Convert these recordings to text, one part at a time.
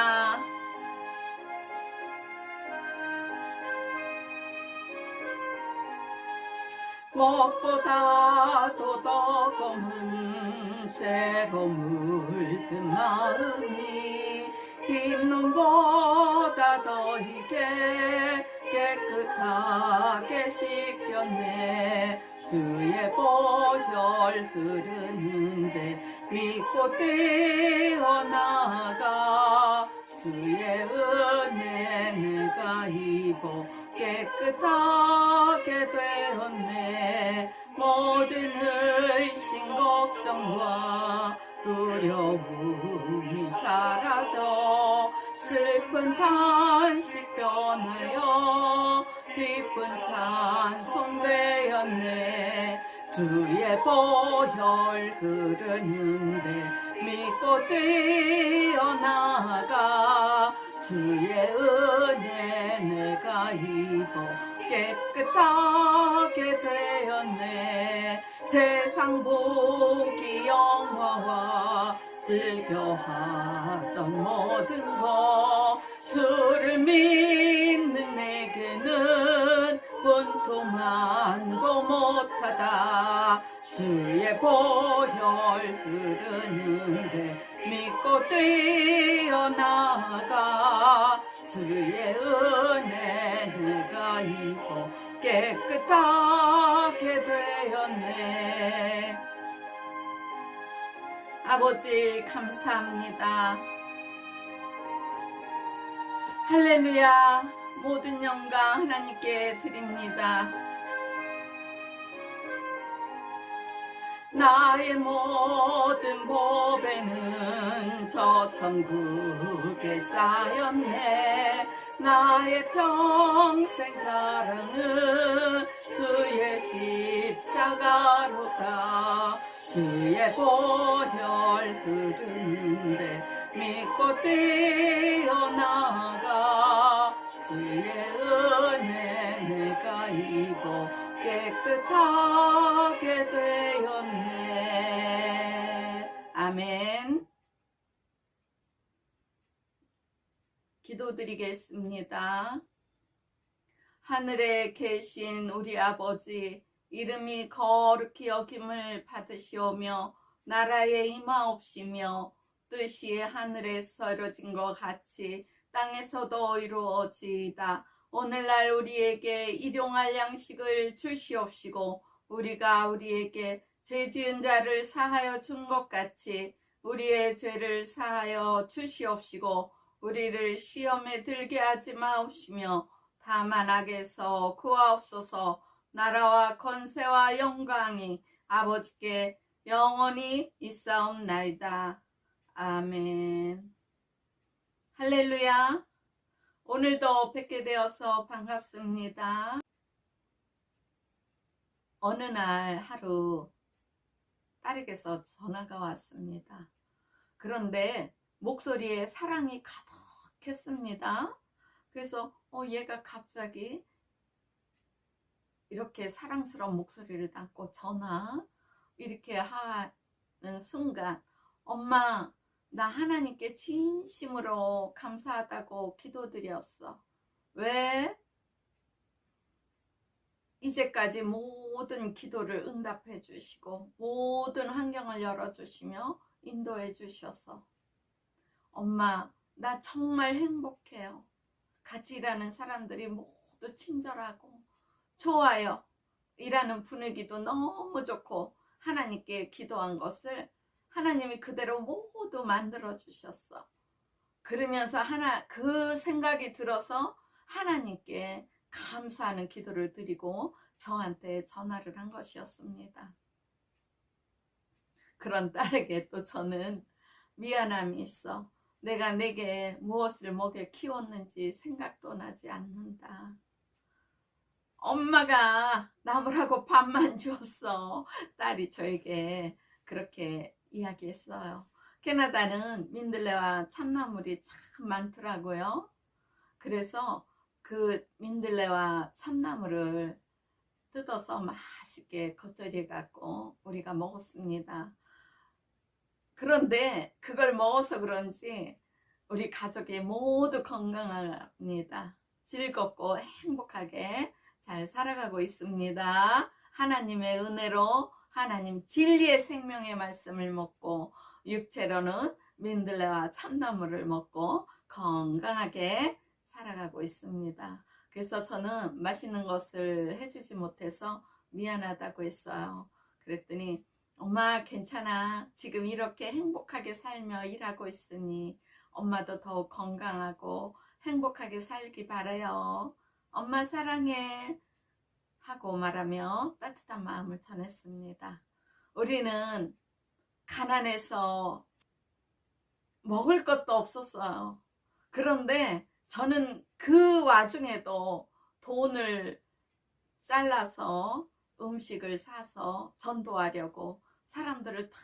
할렐루야. 무엇보다도 더 검은 죄로 물든 마음이 흰눈보다 더 희게 깨끗하게 씻겼네. 주의 보혈 흐르는데 믿고 뛰어나가 주의 은혜 내가 입어 깨끗하게 되었네. 모든 의심 걱정과 두려움이 사라져 슬픈 탄식 변하여 기쁜 찬송 되었네. 주의 보혈 흐르는데 믿고 뛰어나가 주의 은혜 내가 입어 깨끗하게 되었네. 세상 복이 영화와 즐겨하던 모든 것 주를 믿는 내게는 분투만도 못하다. 주의 보혈 흐르는데 믿고 뛰어나가 주의 은혜 내가 입어 깨끗하게 되었네. 아버지 감사합니다. 할렐루야. 모든 영광 하나님께 드립니다. 나의 모든 보배는 저 천국에 쌓였네. 나의 평생 자랑은 주의 십자가로다. 주의 보혈 흐르는데 믿고 뛰어나가 주의 은혜 내가 입어 깨끗하게 되었네. 아멘. 기도드리겠습니다. 하늘에 계신 우리 아버지, 이름이 거룩히 여김을 받으시오며 나라에 임하옵시며 뜻이 하늘에서 이루어진 것 같이 땅에서도 이루어지이다. 오늘날 우리에게 일용할 양식을 주시옵시고 우리가 우리에게 죄 지은 자를 사하여 준 것 같이 우리의 죄를 사하여 주시옵시고 우리를 시험에 들게 하지 마옵시며 다만 악에서 구하옵소서. 나라와 권세와 영광이 아버지께 영원히 있사옵나이다. 아멘. 할렐루야. 오늘도 뵙게 되어서 반갑습니다. 어느 날 하루 딸에게서 전화가 왔습니다. 그런데 목소리에 사랑이 가득했습니다. 그래서 얘가 갑자기 이렇게 사랑스러운 목소리를 담고 전화 이렇게 하는 순간 엄마 나 하나님께 진심으로 감사하다고 기도드렸어. 왜? 이제까지 모든 기도를 응답해 주시고 모든 환경을 열어주시며 인도해 주셔서 엄마 나 정말 행복해요. 같이 일하는 사람들이 모두 친절하고 좋아요. 일하는 분위기도 너무 좋고 하나님께 기도한 것을 하나님이 그대로 모두 만들어 주셨어. 그러면서 그 생각이 들어서 하나님께 감사하는 기도를 드리고 저한테 전화를 한 것이었습니다. 그런 딸에게 또 저는 미안함이 있어. 내가 내게 무엇을 먹여 키웠는지 생각도 나지 않는다. 엄마가 나무라고 밥만 주었어. 딸이 저에게 그렇게 이야기했어요. 캐나다는 민들레와 참나물이 참 많더라고요. 그래서 그 민들레와 참나물을 뜯어서 맛있게 겉절이 갖고 우리가 먹었습니다. 그런데 그걸 먹어서 그런지 우리 가족이 모두 건강합니다. 즐겁고 행복하게 잘 살아가고 있습니다. 하나님의 은혜로 하나님 진리의 생명의 말씀을 먹고 육체로는 민들레와 참나무를 먹고 건강하게 살아가고 있습니다. 그래서 저는 맛있는 것을 해주지 못해서 미안하다고 했어요. 그랬더니 엄마 괜찮아. 지금 이렇게 행복하게 살며 일하고 있으니 엄마도 더욱 건강하고 행복하게 살기 바라요. 엄마 사랑해. 하고 말하며 따뜻한 마음을 전했습니다. 우리는 가난해서 먹을 것도 없었어요. 그런데 저는 그 와중에도 돈을 잘라서 음식을 사서 전도하려고 사람들을 다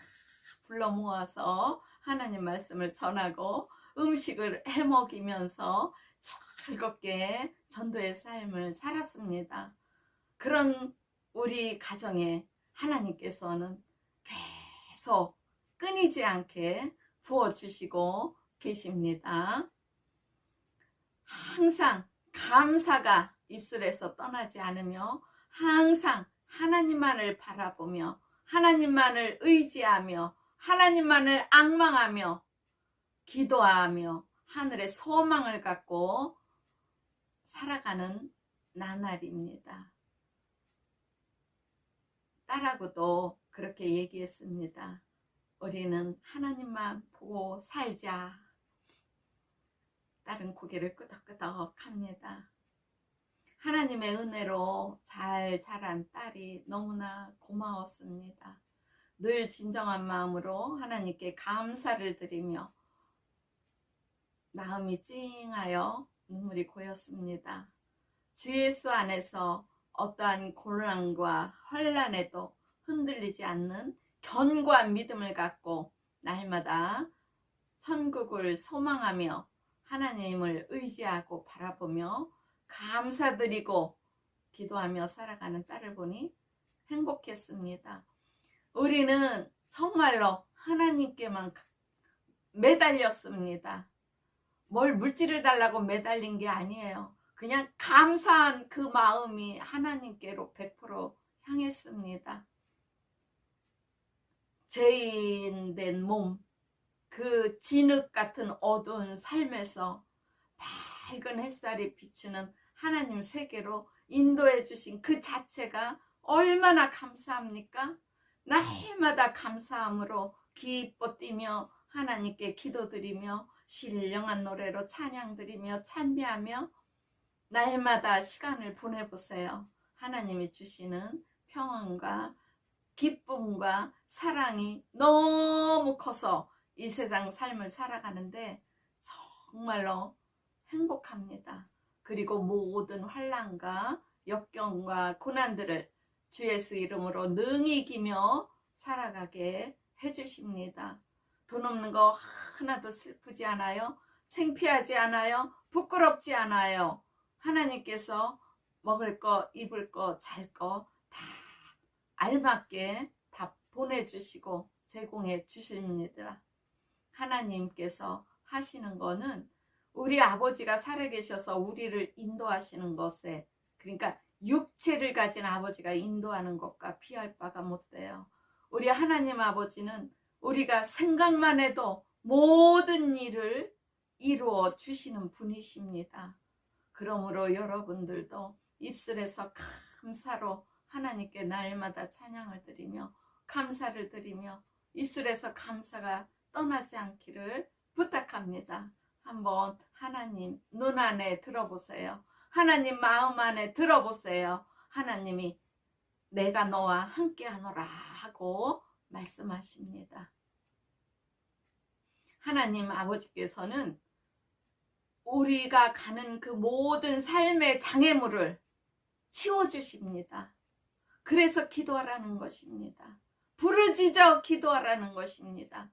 불러 모아서 하나님 말씀을 전하고 음식을 해 먹이면서 즐겁게 전도의 삶을 살았습니다. 그런 우리 가정에 하나님께서는 계속 끊이지 않게 부어주시고 계십니다. 항상 감사가 입술에서 떠나지 않으며 항상 하나님만을 바라보며 하나님만을 의지하며 하나님만을 앙망하며 기도하며 하늘의 소망을 갖고 살아가는 나날입니다. 딸하고도 그렇게 얘기했습니다. 우리는 하나님만 보고 살자. 딸은 고개를 끄덕끄덕 합니다. 하나님의 은혜로 잘 자란 딸이 너무나 고마웠습니다. 늘 진정한 마음으로 하나님께 감사를 드리며 마음이 찡하여 눈물이 고였습니다. 주 예수 안에서 어떠한 곤란과 혼란에도 흔들리지 않는 견고한 믿음을 갖고 날마다 천국을 소망하며 하나님을 의지하고 바라보며 감사드리고 기도하며 살아가는 딸을 보니 행복했습니다. 우리는 정말로 하나님께만 매달렸습니다. 뭘 물질을 달라고 매달린 게 아니에요. 그냥 감사한 그 마음이 하나님께로 100% 향했습니다. 죄인된 몸, 그 진흙 같은 어두운 삶에서 밝은 햇살이 비추는 하나님 세계로 인도해 주신 그 자체가 얼마나 감사합니까? 날마다 감사함으로 기뻐 뛰며 하나님께 기도드리며 신령한 노래로 찬양드리며 찬미하며 날마다 시간을 보내보세요. 하나님이 주시는 평안과 기쁨과 사랑이 너무 커서 이 세상 삶을 살아가는데 정말로 행복합니다. 그리고 모든 환난과 역경과 고난들을 주 예수 이름으로 능히 이기며 살아가게 해주십니다. 돈 없는 거 하나도 슬프지 않아요. 창피하지 않아요. 부끄럽지 않아요. 하나님께서 먹을 거, 입을 거, 잘 거 다 알맞게 다 보내주시고 제공해 주십니다. 하나님께서 하시는 거는 우리 아버지가 살아계셔서 우리를 인도하시는 것에, 그러니까 육체를 가진 아버지가 인도하는 것과 비할 바가 못 돼요. 우리 하나님 아버지는 우리가 생각만 해도 모든 일을 이루어 주시는 분이십니다. 그러므로 여러분들도 입술에서 감사로 하나님께 날마다 찬양을 드리며 감사를 드리며 입술에서 감사가 떠나지 않기를 부탁합니다. 한번 하나님 눈 안에 들어보세요. 하나님 마음 안에 들어보세요. 하나님이 내가 너와 함께 하노라 하고 말씀하십니다. 하나님 아버지께서는 우리가 가는 그 모든 삶의 장애물을 치워주십니다. 그래서 기도하라는 것입니다. 부르짖어 기도하라는 것입니다.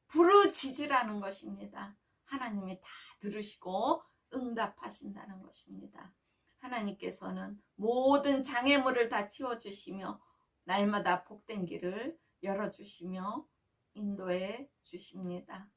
부르짖으라는 것입니다. 하나님이 다 들으시고 응답하신다는 것입니다. 하나님께서는 모든 장애물을 다 치워주시며 날마다 복된 길을 열어주시며 인도해 주십니다.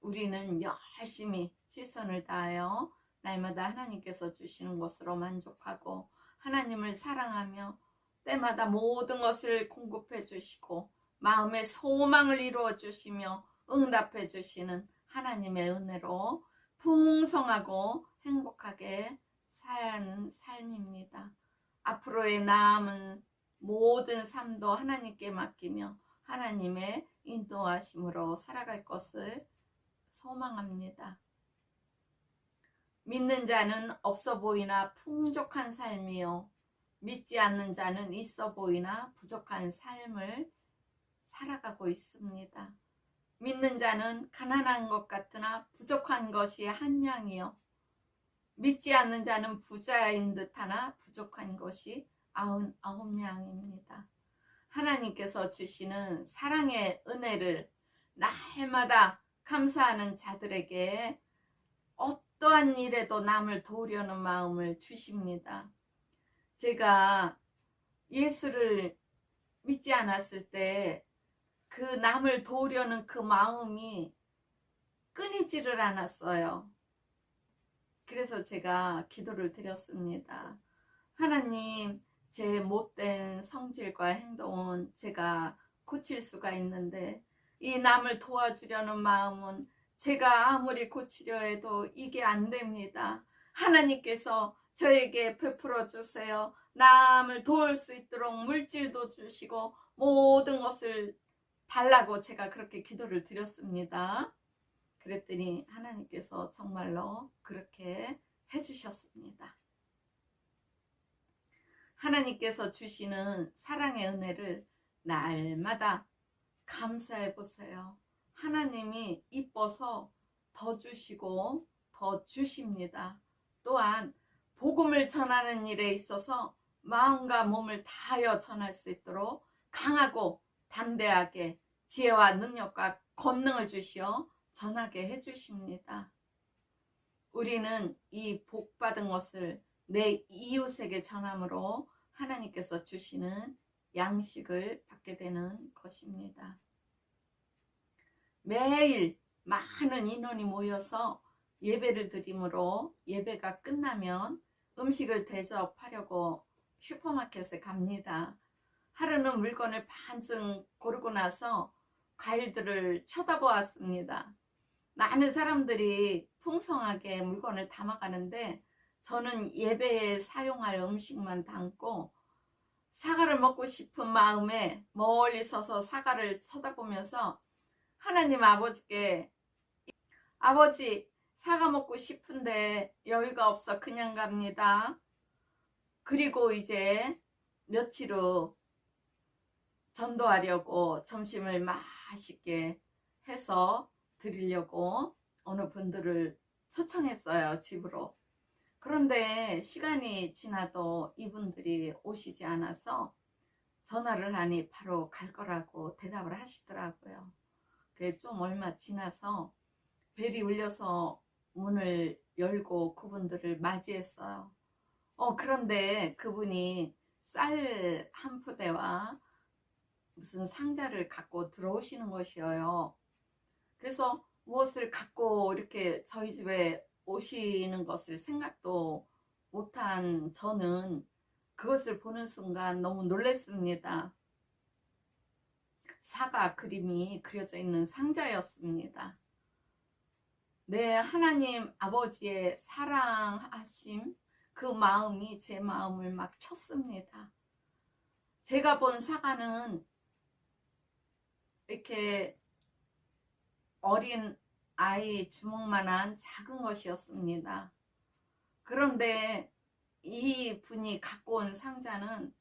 우리는 열심히 최선을 다하여 날마다 하나님께서 주시는 것으로 만족하고 하나님을 사랑하며 때마다 모든 것을 공급해 주시고 마음의 소망을 이루어 주시며 응답해 주시는 하나님의 은혜로 풍성하고 행복하게 사는 삶입니다. 앞으로의 남은 모든 삶도 하나님께 맡기며 하나님의 인도하심으로 살아갈 것을 소망합니다. 믿는 자는 없어 보이나 풍족한 삶이요 믿지 않는 자는 있어 보이나 부족한 삶을 살아가고 있습니다. 믿는 자는 가난한 것 같으나 부족한 것이 한 양이요 믿지 않는 자는 부자인 듯하나 부족한 것이 99양입니다. 하나님께서 주시는 사랑의 은혜를 날마다 감사하는 자들에게 어떠한 일에도 남을 도우려는 마음을 주십니다. 제가 예수를 믿지 않았을 때 그 남을 도우려는 그 마음이 끊이지를 않았어요. 그래서 제가 기도를 드렸습니다. 하나님, 제 못된 성질과 행동은 제가 고칠 수가 있는데 이 남을 도와주려는 마음은 제가 아무리 고치려 해도 이게 안 됩니다. 하나님께서 저에게 베풀어 주세요. 남을 도울 수 있도록 물질도 주시고 모든 것을 달라고 제가 그렇게 기도를 드렸습니다. 그랬더니 하나님께서 정말로 그렇게 해주셨습니다. 하나님께서 주시는 사랑의 은혜를 날마다 감사해 보세요. 하나님이 이뻐서 더 주시고 더 주십니다. 또한 복음을 전하는 일에 있어서 마음과 몸을 다하여 전할 수 있도록 강하고 담대하게 지혜와 능력과 권능을 주시어 전하게 해주십니다. 우리는 이 복받은 것을 내 이웃에게 전함으로 하나님께서 주시는 양식을 받게 되는 것입니다. 매일 많은 인원이 모여서 예배를 드리므로 예배가 끝나면 음식을 대접하려고 슈퍼마켓에 갑니다. 하루는 물건을 반쯤 고르고 나서 과일들을 쳐다보았습니다. 많은 사람들이 풍성하게 물건을 담아가는데 저는 예배에 사용할 음식만 담고 사과를 먹고 싶은 마음에 멀리 서서 사과를 쳐다보면서 하나님 아버지께 아버지 사과 먹고 싶은데 여유가 없어 그냥 갑니다. 그리고 이제 며칠 후 전도하려고 점심을 맛있게 해서 드리려고 어느 분들을 초청했어요, 집으로. 그런데 시간이 지나도 이분들이 오시지 않아서 전화를 하니 바로 갈 거라고 대답을 하시더라고요. 그게 좀 얼마 지나서 벨이 울려서 문을 열고 그분들을 맞이했어요. 그런데 그분이 쌀 한 푸대와 무슨 상자를 갖고 들어오시는 것이에요. 그래서 무엇을 갖고 이렇게 저희 집에 오시는 것을 생각도 못한 저는 그것을 보는 순간 너무 놀랐습니다. 사과 그림이 그려져 있는 상자였습니다. 네, 하나님 아버지의 사랑하심 그 마음이 제 마음을 막 쳤습니다. 제가 본 사과는 이렇게 어린 아이 주먹만한 작은 것이었습니다. 그런데 이 분이 갖고 온 상자는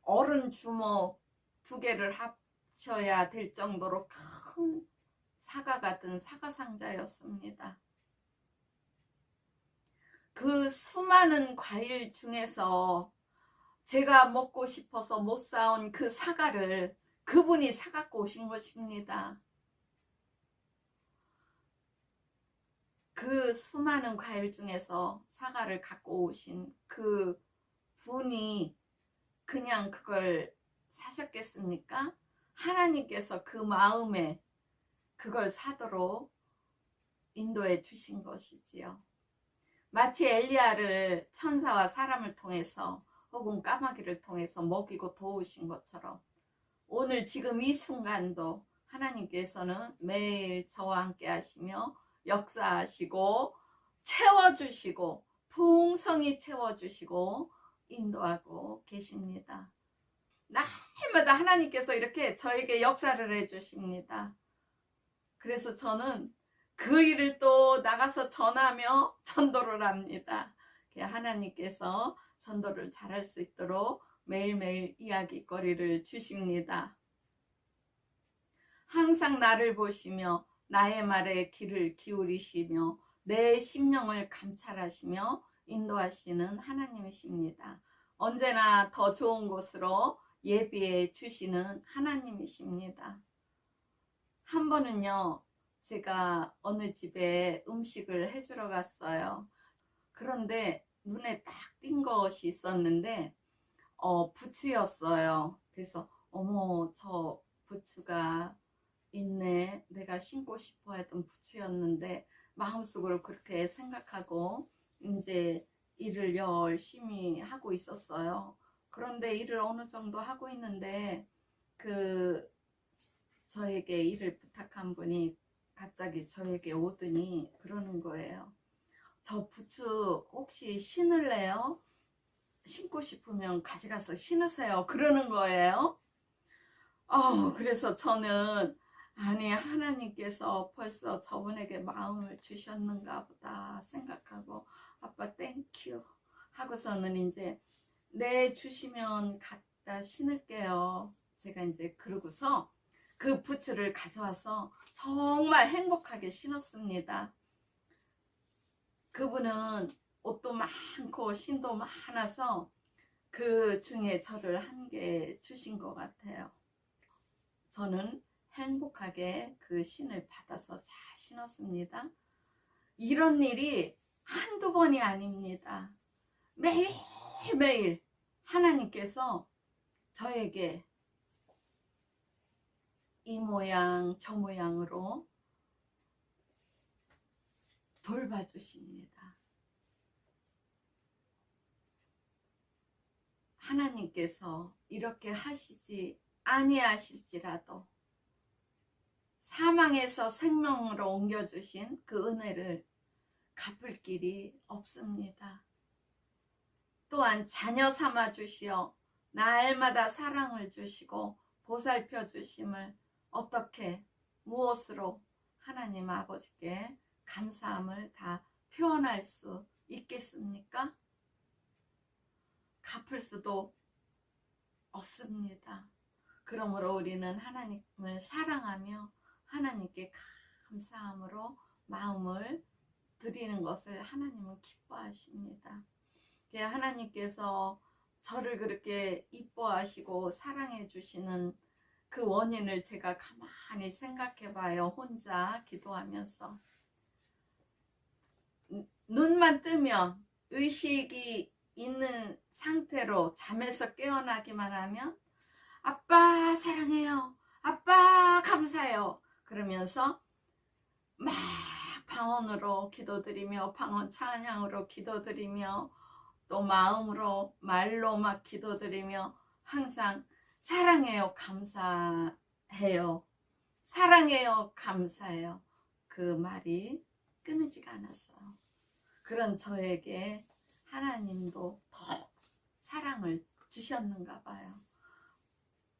어른 주먹 2개를 합쳐야 될 정도로 큰 사과 같은 사과 상자였습니다. 그 수많은 과일 중에서 제가 먹고 싶어서 못 사온 그 사과를 그분이 사갖고 오신 것입니다. 그 수많은 과일 중에서 사과를 갖고 오신 그 분이 그냥 그걸 사셨겠습니까? 하나님께서 그 마음에 그걸 사도록 인도해 주신 것이지요. 마치 엘리야를 천사와 사람을 통해서 혹은 까마귀를 통해서 먹이고 도우신 것처럼 오늘 지금 이 순간도 하나님께서는 매일 저와 함께 하시며 역사하시고 채워주시고 풍성히 채워주시고 인도하고 계십니다. 날마다 하나님께서 이렇게 저에게 역사를 해주십니다. 그래서 저는 그 일을 또 나가서 전하며 전도를 합니다. 하나님께서 전도를 잘할 수 있도록 매일매일 이야기거리를 주십니다. 항상 나를 보시며 나의 말에 귀를 기울이시며 내 심령을 감찰하시며 인도하시는 하나님이십니다. 언제나 더 좋은 곳으로 예비해 주시는 하나님이십니다. 한 번은요, 제가 어느 집에 음식을 해주러 갔어요. 그런데 눈에 딱 띈 것이 있었는데 부추였어요. 그래서 어머, 저 부추가 있네, 내가 신고 싶어 했던 부추였는데 마음속으로 그렇게 생각하고 이제 일을 열심히 하고 있었어요. 그런데 일을 어느 정도 하고 있는데 저에게 일을 부탁한 분이 갑자기 저에게 오더니 그러는 거예요. 저 부추 혹시 신을래요? 신고 싶으면 가져가서 신으세요. 그러는 거예요. 그래서 저는 아니, 하나님께서 벌써 저분에게 마음을 주셨는가 보다 생각하고 아빠 땡큐 하고서는 이제 네, 주시면 갖다 신을게요. 제가 이제 그러고서 그 부츠를 가져와서 정말 행복하게 신었습니다. 그분은 옷도 많고 신도 많아서 그 중에 저를 한 개 주신 것 같아요. 저는 행복하게 그 신을 받아서 잘 신었습니다. 이런 일이 한두 번이 아닙니다. 매일매일 하나님께서 저에게 이 모양 저 모양으로 돌봐주십니다. 하나님께서 이렇게 하시지 아니하실지라도 사망에서 생명으로 옮겨주신 그 은혜를 갚을 길이 없습니다. 또한 자녀 삼아 주시어 날마다 사랑을 주시고 보살펴 주심을 어떻게 무엇으로 하나님 아버지께 감사함을 다 표현할 수 있겠습니까? 갚을 수도 없습니다. 그러므로 우리는 하나님을 사랑하며 하나님께 감사함으로 마음을 드리는 것을 하나님은 기뻐하십니다. 하나님께서 저를 그렇게 이뻐하시고 사랑해 주시는 그 원인을 제가 가만히 생각해 봐요. 혼자 기도하면서. 눈만 뜨면 의식이 있는 상태로 잠에서 깨어나기만 하면 아빠 사랑해요, 아빠 감사해요 그러면서 막 방언으로 기도드리며 방언 찬양으로 기도드리며 또 마음으로 말로 막 기도드리며 항상 사랑해요, 감사해요, 사랑해요, 감사해요 그 말이 끊이지가 않았어요. 그런 저에게 하나님도 더 사랑을 주셨는가 봐요.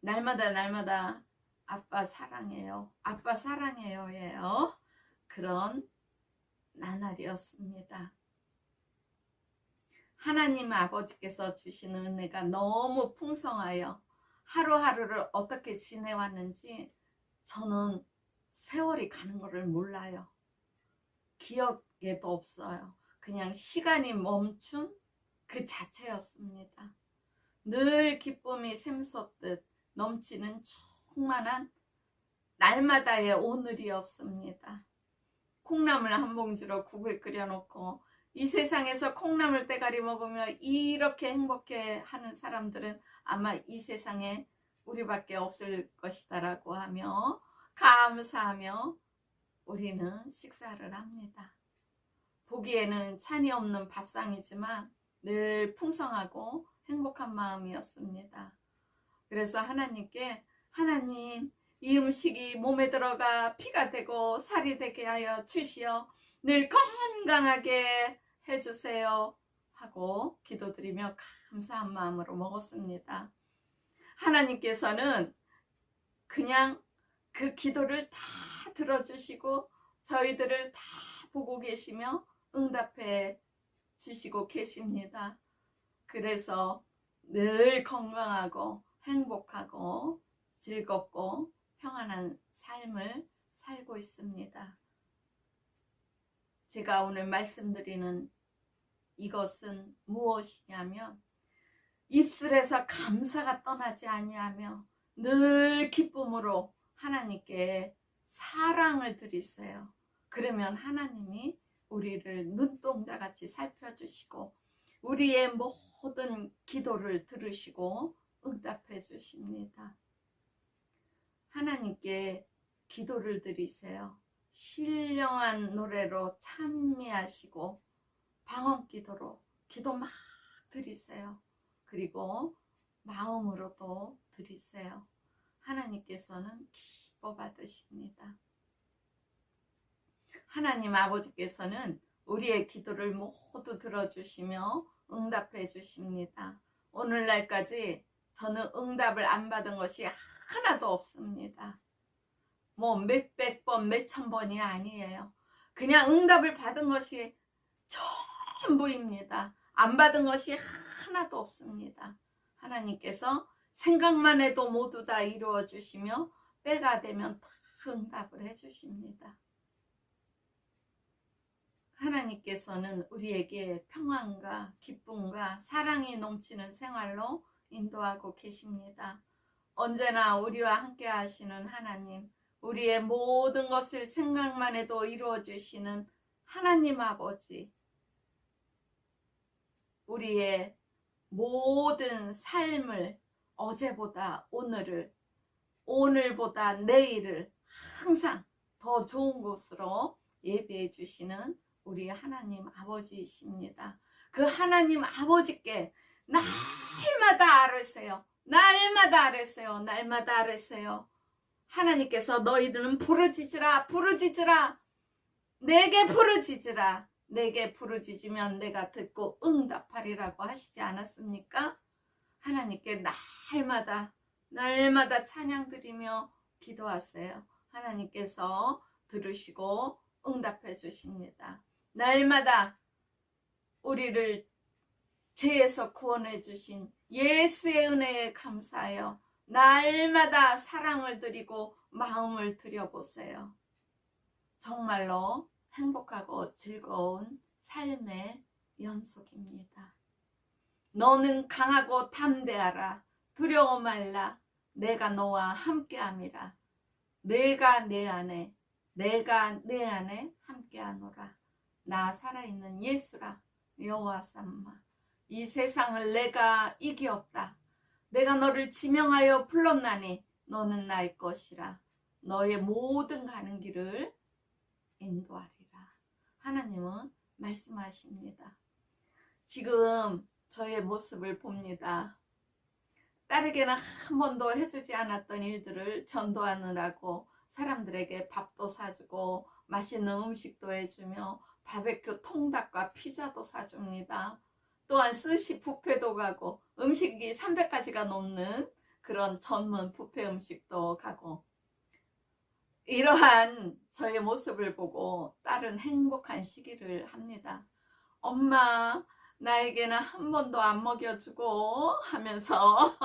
날마다 아빠 사랑해요, 아빠 사랑해요 예요. 그런 나날이었습니다. 하나님 아버지께서 주시는 은혜가 너무 풍성하여 하루하루를 어떻게 지내왔는지 저는 세월이 가는 것을 몰라요. 기억에도 없어요. 그냥 시간이 멈춘 그 자체였습니다. 늘 기쁨이 샘솟듯 넘치는 충만한 날마다의 오늘이었습니다. 콩나물 한 봉지로 국을 끓여놓고 이 세상에서 콩나물 대가리 먹으며 이렇게 행복해 하는 사람들은 아마 이 세상에 우리밖에 없을 것이다라고 하며 감사하며 우리는 식사를 합니다. 보기에는 찬이 없는 밥상이지만 늘 풍성하고 행복한 마음이었습니다. 그래서 하나님께, 하나님, 이 음식이 몸에 들어가 피가 되고 살이 되게 하여 주시어 늘 건강하게 해주세요 하고 기도드리며 감사한 마음으로 먹었습니다. 하나님께서는 그냥 그 기도를 다 들어주시고 저희들을 다 보고 계시며 응답해 주시고 계십니다. 그래서 늘 건강하고 행복하고 즐겁고 평안한 삶을 살고 있습니다. 제가 오늘 말씀드리는 이것은 무엇이냐면, 입술에서 감사가 떠나지 아니하며 늘 기쁨으로 하나님께 사랑을 드리세요. 그러면 하나님이 우리를 눈동자같이 살펴주시고 우리의 모든 기도를 들으시고 응답해 주십니다. 하나님께 기도를 드리세요. 신령한 노래로 찬미하시고 방언기도로 기도 막 드리세요. 그리고 마음으로도 드리세요. 하나님께서는 기뻐 받으십니다. 하나님 아버지께서는 우리의 기도를 모두 들어주시며 응답해 주십니다. 오늘날까지 저는 응답을 안 받은 것이 하나도 없습니다. 뭐 몇백 번, 몇천 번이 아니에요. 그냥 응답을 받은 것이 전부입니다. 안 받은 것이 하나도 없습니다. 하나님께서 생각만 해도 모두 다 이루어 주시며 때가 되면 다 응답을 해 주십니다. 하나님께서는 우리에게 평안과 기쁨과 사랑이 넘치는 생활로 인도하고 계십니다. 언제나 우리와 함께 하시는 하나님, 우리의 모든 것을 생각만 해도 이루어 주시는 하나님 아버지, 우리의 모든 삶을 어제보다 오늘을, 오늘보다 내일을 항상 더 좋은 곳으로 예비해 주시는 우리 하나님 아버지이십니다. 그 하나님 아버지께 날마다 아뢰세요. 날마다 아뢰세요. 날마다 아뢰세요. 하나님께서 너희들은 부르짖으라, 부르짖으라, 내게 부르짖으라, 내게 부르짖으면 내가 듣고 응답하리라고 하시지 않았습니까? 하나님께 날마다 찬양 드리며 기도하세요. 하나님께서 들으시고 응답해 주십니다. 날마다 우리를 죄에서 구원해 주신 예수의 은혜에 감사하여 날마다 사랑을 드리고 마음을 드려보세요. 정말로 행복하고 즐거운 삶의 연속입니다. 너는 강하고 담대하라. 두려워 말라. 내가 너와 함께함이라. 내가 내 안에 함께하노라. 나 살아있는 예수라. 여호와 삼마. 이 세상을 내가 이기었다. 내가 너를 지명하여 불렀나니 너는 나의 것이라. 너의 모든 가는 길을 인도하리라. 하나님은 말씀하십니다. 지금 저의 모습을 봅니다. 딸에게는 한 번도 해주지 않았던 일들을 전도하느라고 사람들에게 밥도 사주고 맛있는 음식도 해주며 바베큐 통닭과 피자도 사줍니다. 또한 스시 뷔페도 가고 음식이 300가지가 넘는 그런 전문 뷔페 음식도 가고, 이러한 저의 모습을 보고 딸은 행복한 시기를 합니다. 엄마, 나에게는 한 번도 안 먹여주고 하면서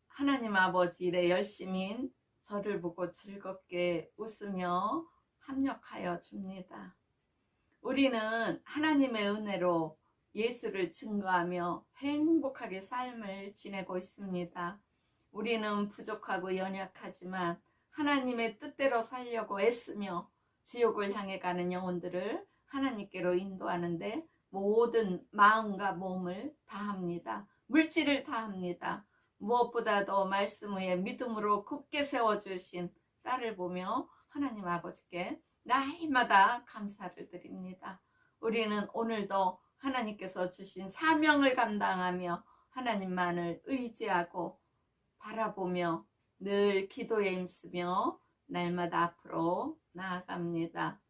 하나님 아버지 일에 열심인 저를 보고 즐겁게 웃으며 합력하여 줍니다. 우리는 하나님의 은혜로 예수를 증거하며 행복하게 삶을 지내고 있습니다. 우리는 부족하고 연약하지만 하나님의 뜻대로 살려고 애쓰며 지옥을 향해 가는 영혼들을 하나님께로 인도하는데 모든 마음과 몸을 다합니다. 물질을 다합니다. 무엇보다도 말씀 위에 믿음으로 굳게 세워주신 딸을 보며 하나님 아버지께 날마다 감사를 드립니다. 우리는 오늘도 하나님께서 주신 사명을 감당하며 하나님만을 의지하고 바라보며 늘 기도에 힘쓰며 날마다 앞으로 나아갑니다.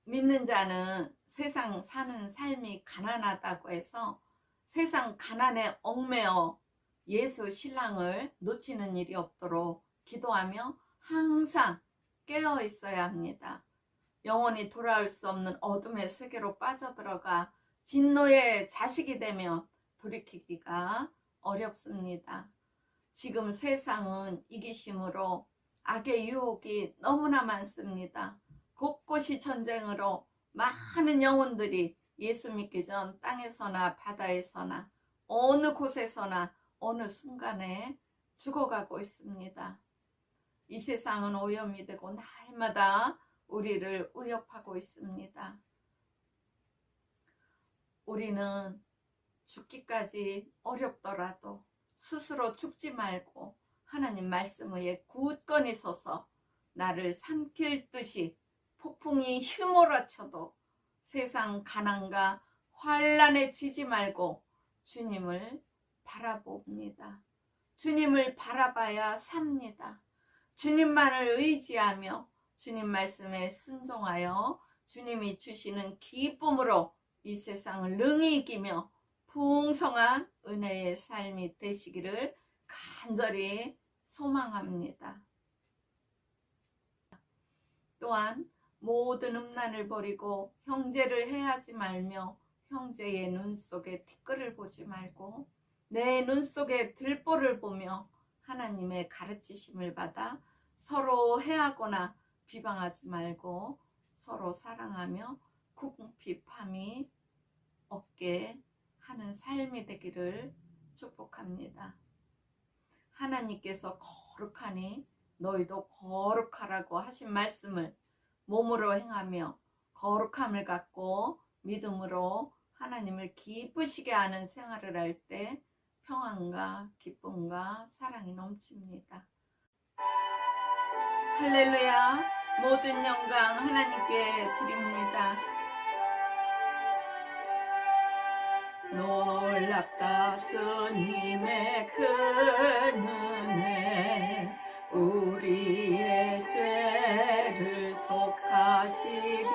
믿는 자는 세상 사는 삶이 가난하다고 해서 세상 가난에 얽매여 예수 신랑을 놓치는 일이 없도록 기도하며 항상 깨어 있어야 합니다. 영원히 돌아올 수 없는 어둠의 세계로 빠져들어가 진노의 자식이 되면 돌이키기가 어렵습니다. 지금 세상은 이기심으로 악의 유혹이 너무나 많습니다. 곳곳이 전쟁으로 많은 영혼들이 예수 믿기 전 땅에서나 바다에서나 어느 곳에서나 어느 순간에 죽어가고 있습니다. 이 세상은 오염이 되고 날마다 우리를 위협하고 있습니다. 우리는 죽기까지 어렵더라도 스스로 죽지 말고 하나님 말씀 위에 굳건히 서서 나를 삼킬 듯이 폭풍이 휘몰아쳐도 세상 가난과 환난에 지지 말고 주님을 바라봅니다. 주님을 바라봐야 삽니다. 주님만을 의지하며 주님 말씀에 순종하여 주님이 주시는 기쁨으로 이 세상을 능히 이기며 풍성한 은혜의 삶이 되시기를 간절히 소망합니다. 또한 모든 음란을 버리고 형제를 해하지 말며 형제의 눈 속에 티끌을 보지 말고 내 눈 속에 들보를 보며 하나님의 가르치심을 받아 서로 해하거나 비방하지 말고 서로 사랑하며 궁핍함이 없게 하는 삶이 되기를 축복합니다. 하나님께서 거룩하니 너희도 거룩하라고 하신 말씀을 몸으로 행하며 거룩함을 갖고 믿음으로 하나님을 기쁘시게 하는 생활을 할 때 평안과 기쁨과 사랑이 넘칩니다. 할렐루야. 모든 영광 하나님께 드립니다. 놀랍다 주님의 큰 은혜, 우리의 죄를 속하시려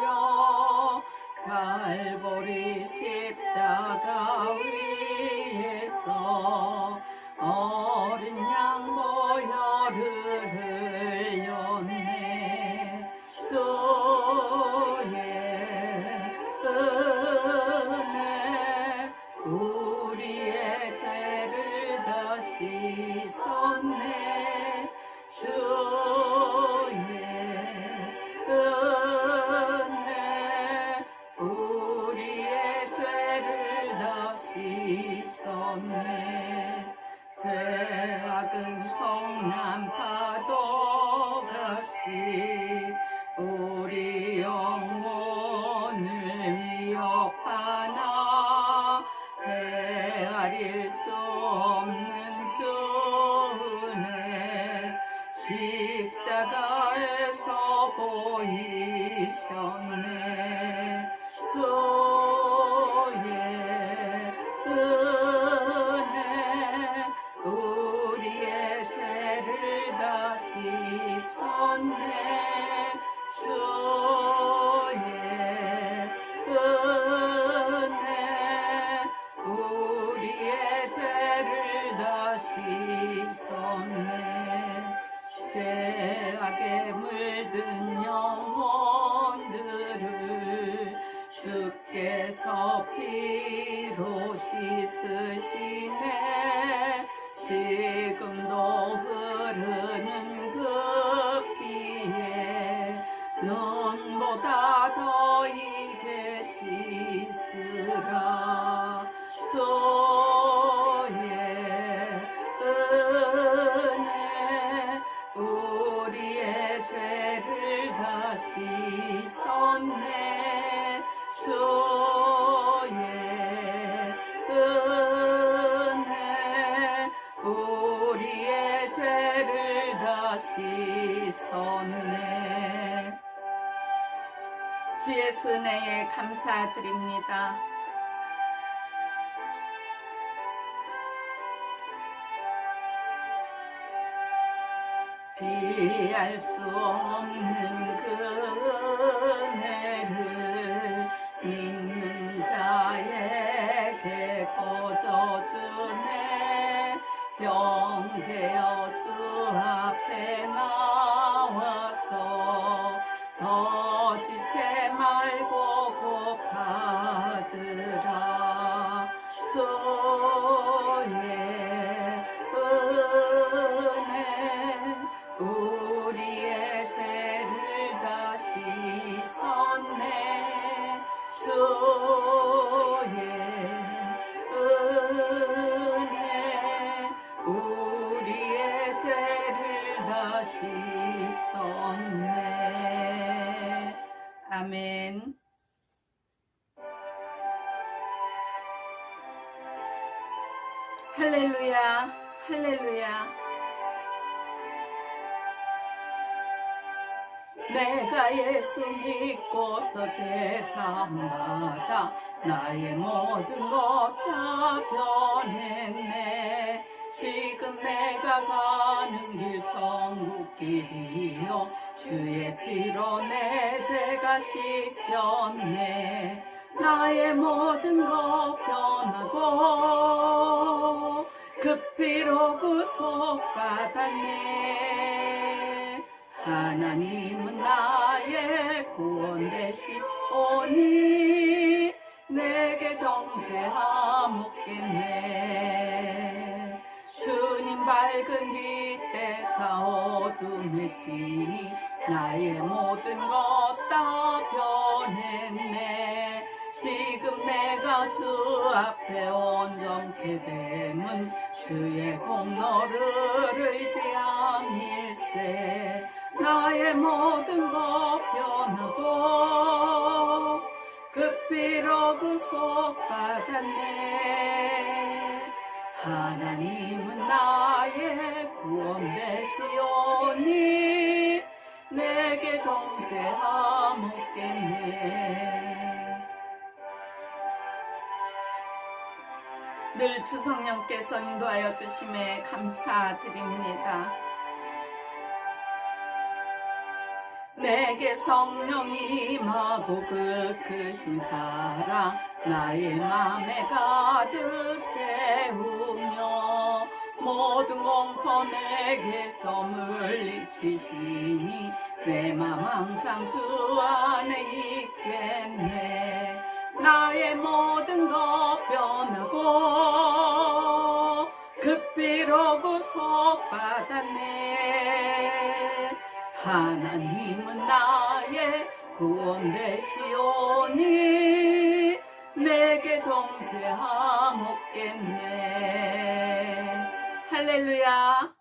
갈보리 십자가 위에서 어린 양 보혈을 흘렸네. 주의 은혜 우리의 죄를 다 씻었네. 주의 은혜 우리의 죄를 다 씻었네. 죄악은 성난 파도 같이 우리 영혼을 위협하나 헤아릴 수 없는 주 은혜 십자가에서 보이셨네. 주의 은혜 우리의 죄를 다 씻었네. 주의 은혜 우리의 죄를 다 씻었네. 죄악에 물든 영혼들을 주께서 피로 씻으시네. 지금도 흐르는 그 피에 눈보다 더 이게 씻으라. 주의 은혜 우리의 죄를 다 씻었네. 주의 은혜 우리의 죄를 다 씻었네. 주의 은혜에 감사드립니다. 비할 수 없는 그 은혜를 믿는 자에게 거저주네. 형제여 주 앞에 나와서 더 지체 말고 고하더라. 주의 은혜 우리의 죄를 다시 썼네. 주의 은혜 우리의 죄를 다시 썼네. 아멘. 할렐루야, 할렐루야. 내가 예수 믿고서 죄사함받아 나의 모든 것 다 변했네. 지금 내가 가는 길 천국 길이요 주의 피로 내 죄가 씻겼네. 나의 모든 것 변하고 그 피로 구속받았네. 하나님은 나의 구원 되시오니 내게 정죄하묻겠네. 주님 밝은 빛에서 어둠을 지니 나의 모든 것 다 변했네. 지금 내가 주 앞에 온전케 됨은 주의 공로를 의지함일세. 나의 모든 것 변하고 그 피로 구속받았네. 하나님은 나의 구원 되시오니 내게 정죄하묻겠네. 늘 주성령께서 인도하여 주심에 감사드립니다. 내게 성령이 임하고 그 크신 사랑 나의 맘에 가득 채우며 모든 공포 내게서 물리치시니 내 맘 항상 주 안에 있겠네. 나의 모든 것 변하고 그 피로 구속받았네. 하나님은 나의 구원 되시오니 내게 정죄하묻겠네. 할렐루야.